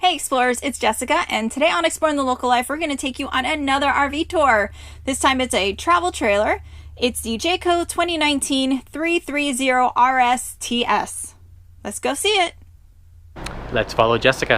Hey Explorers, it's Jessica, and today on Exploring the Local Life, we're going to take you on another RV tour. This time it's a travel trailer. It's the Jayco 2019 330 RSTS. Let's go see it. Let's follow Jessica.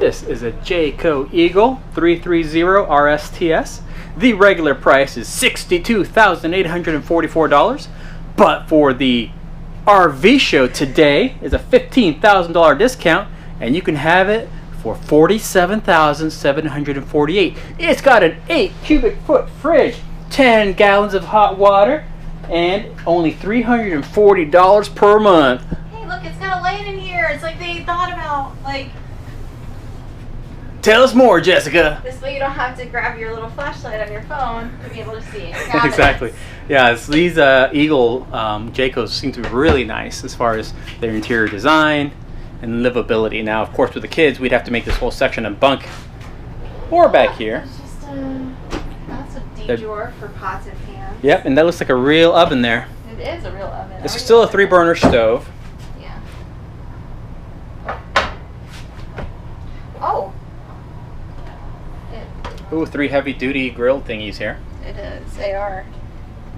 This is a Jayco Eagle 330 RSTS. The regular price is $62,844, but for the RV show today is a $15,000 discount, and you can have it for $47,748. It's got an 8 cubic foot fridge, 10 gallons of hot water, and only $340 per month. Hey, look, it's got a light in here. It's like they thought about, Tell us more, Jessica. this way you don't have to grab your little flashlight on your phone to be able to see. Exactly. Yeah, these Eagle Jaycos seem to be really nice as far as their interior design and livability. Now, of course, with the kids, we'd have to make this whole section a bunk or back here. It's just that's a deep drawer for pots and pans. Yep, and that looks like a real oven there. It is a real oven. It's still a 3-burner stove. Yeah. Oh. Ooh, 3 heavy-duty grill thingies here. It is. They are.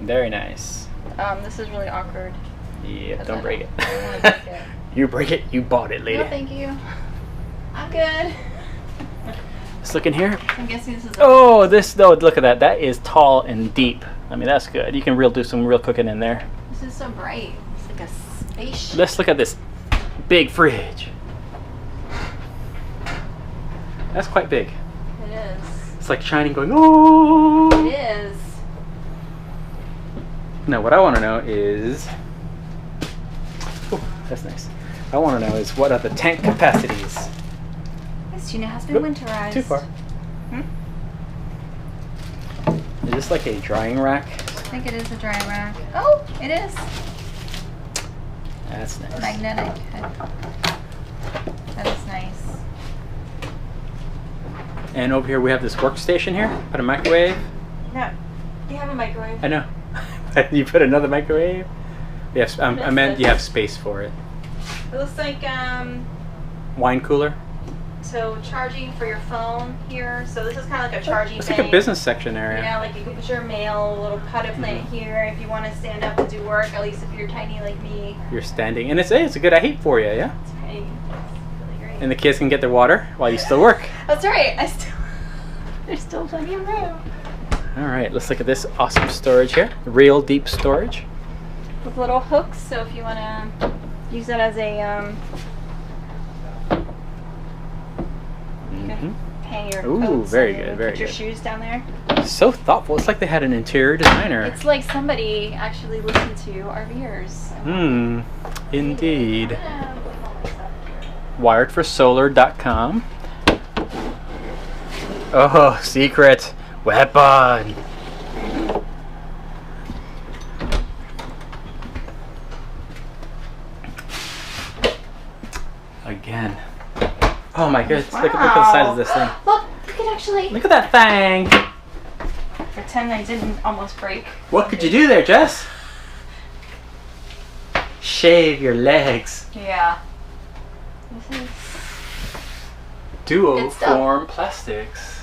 Very nice. This is really awkward. Yeah, don't break it. I don't wanna break it. You break it, you bought it, lady. No, thank you. I'm good. Let's look in here. I'm guessing this is. Oh, look at that. That is tall and deep. I mean, that's good. You can do some real cooking in there. This is so bright. It's like a spaceship. Let's look at this big fridge. That's quite big. It is. It's like shining, going, oh! It is. Now, what I want to know is, oh, that's nice. I want to know is what are the tank capacities? This tuna has been winterized. Too far. Is this like a drying rack? I think it is a dry rack. Oh, it is. That's nice. Magnetic. That is nice. And over here we have this workstation here. Put a microwave. No, you have a microwave. I know. You put another microwave? Yes, I meant you have space for it. It looks like Wine cooler. so charging for your phone here. So this is kind of like a charging. It's like a bank. business section area. Yeah, like you can put your mail, a little potted plant here if you want to stand up and do work. At least if you're tiny like me. You're standing, and it's a good height for you, yeah. It's pretty. It's really great. And the kids can get their water while you still work. That's right. There's still plenty of room. All right, let's look at this awesome storage here. Real deep storage. With little hooks, so if you want to use it as a you can hang your coats very and good, very put your good. shoes down there. So thoughtful. It's like they had an interior designer. It's like somebody actually listened to RVers. Indeed. Wiredforsolar.com. Oh, secret weapon. Again. Oh my goodness. Wow. Look at the size of this thing. Look, you could actually Look at that thing. pretend I didn't almost break. What could you do there, Jess? Shave your legs. Yeah. This is Duo-form plastics.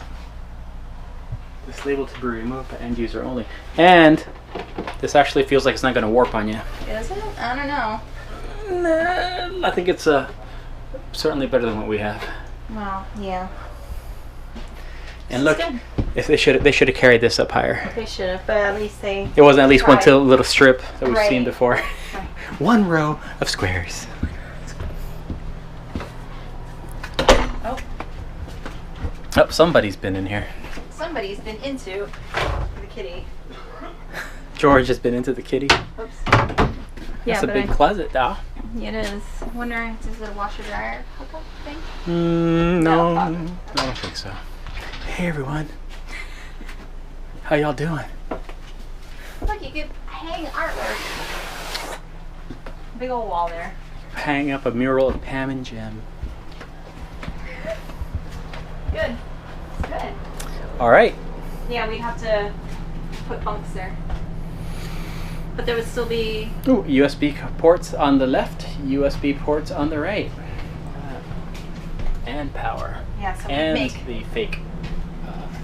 This label to be removed by end user only. And this actually feels like it's not going to warp on you. Is it? I don't know. Nah, I think it's certainly better than what we have. Well, yeah. And look, if they should have carried this up higher. They should have, but at least they. It wasn't at least one tried. little strip that we've seen Right. before. Right. One row of squares. Oh, somebody's been in here. Somebody's been into the kitty. George has been into the kitty. Oops. That's a big closet, though. It is. I wonder, is it a washer dryer hookup thing? No, I don't think so. Hey everyone, how y'all doing? Look, you could hang artwork. Big old wall there. Hang up a mural of Pam and Jim. Good. Good. All right, Yeah, we'd have to put bunks there. But there would still be... Ooh, USB ports on the left, USB ports on the right. And power. Yeah, so and we make the fake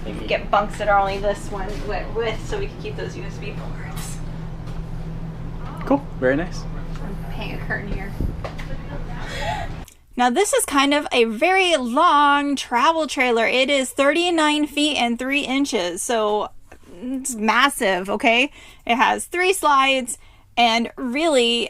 thingy. get bunks that are only this one width so we can keep those USB ports. Cool, very nice. I'm paying a curtain here. Now this is kind of a very long travel trailer. It is 39 feet and 3 inches, so it's massive, okay? It has 3 slides, and really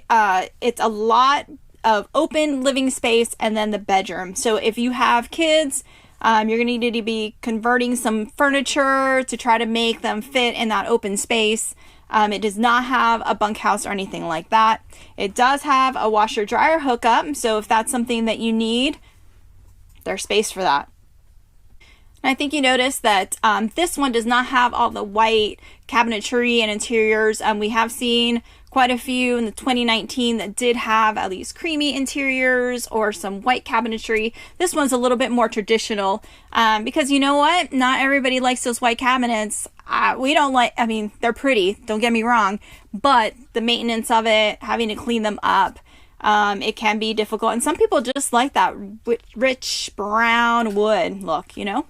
it's a lot of open living space and then the bedroom. So if you have kids, you're going to need to be converting some furniture to try to make them fit in that open space. It does not have a bunkhouse or anything like that. It does have a washer dryer hookup, so if that's something that you need, there's space for that. And I think you noticed that this one does not have all the white cabinetry and interiors. We have seen quite a few in the 2019 that did have at least creamy interiors or some white cabinetry. This one's a little bit more traditional because you know what? Not everybody likes those white cabinets. We don't like, I mean, they're pretty, don't get me wrong, but the maintenance of it, having to clean them up, it can be difficult. And some people just like that rich brown wood look, you know?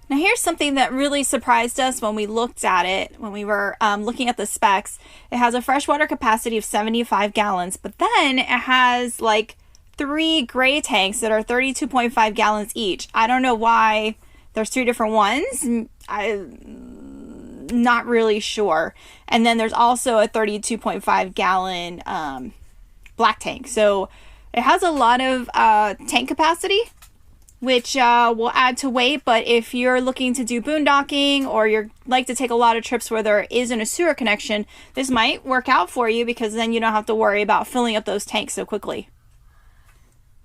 Now here's something that really surprised us when we looked at it, when we were looking at the specs. It has a freshwater capacity of 75 gallons, but then it has like 3 gray tanks that are 32.5 gallons each. I don't know why there's 3 different ones. I'm not really sure. And then there's also a 32.5 gallon black tank. So it has a lot of tank capacity, which will add to weight. But if you're looking to do boondocking or you're like to take a lot of trips where there isn't a sewer connection, this might work out for you because then you don't have to worry about filling up those tanks so quickly.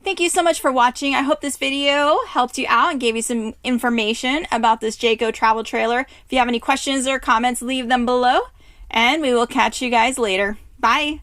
Thank you so much for watching. I hope this video helped you out and gave you some information about this Jayco travel trailer. If you have any questions or comments, leave them below, and we will catch you guys later. Bye.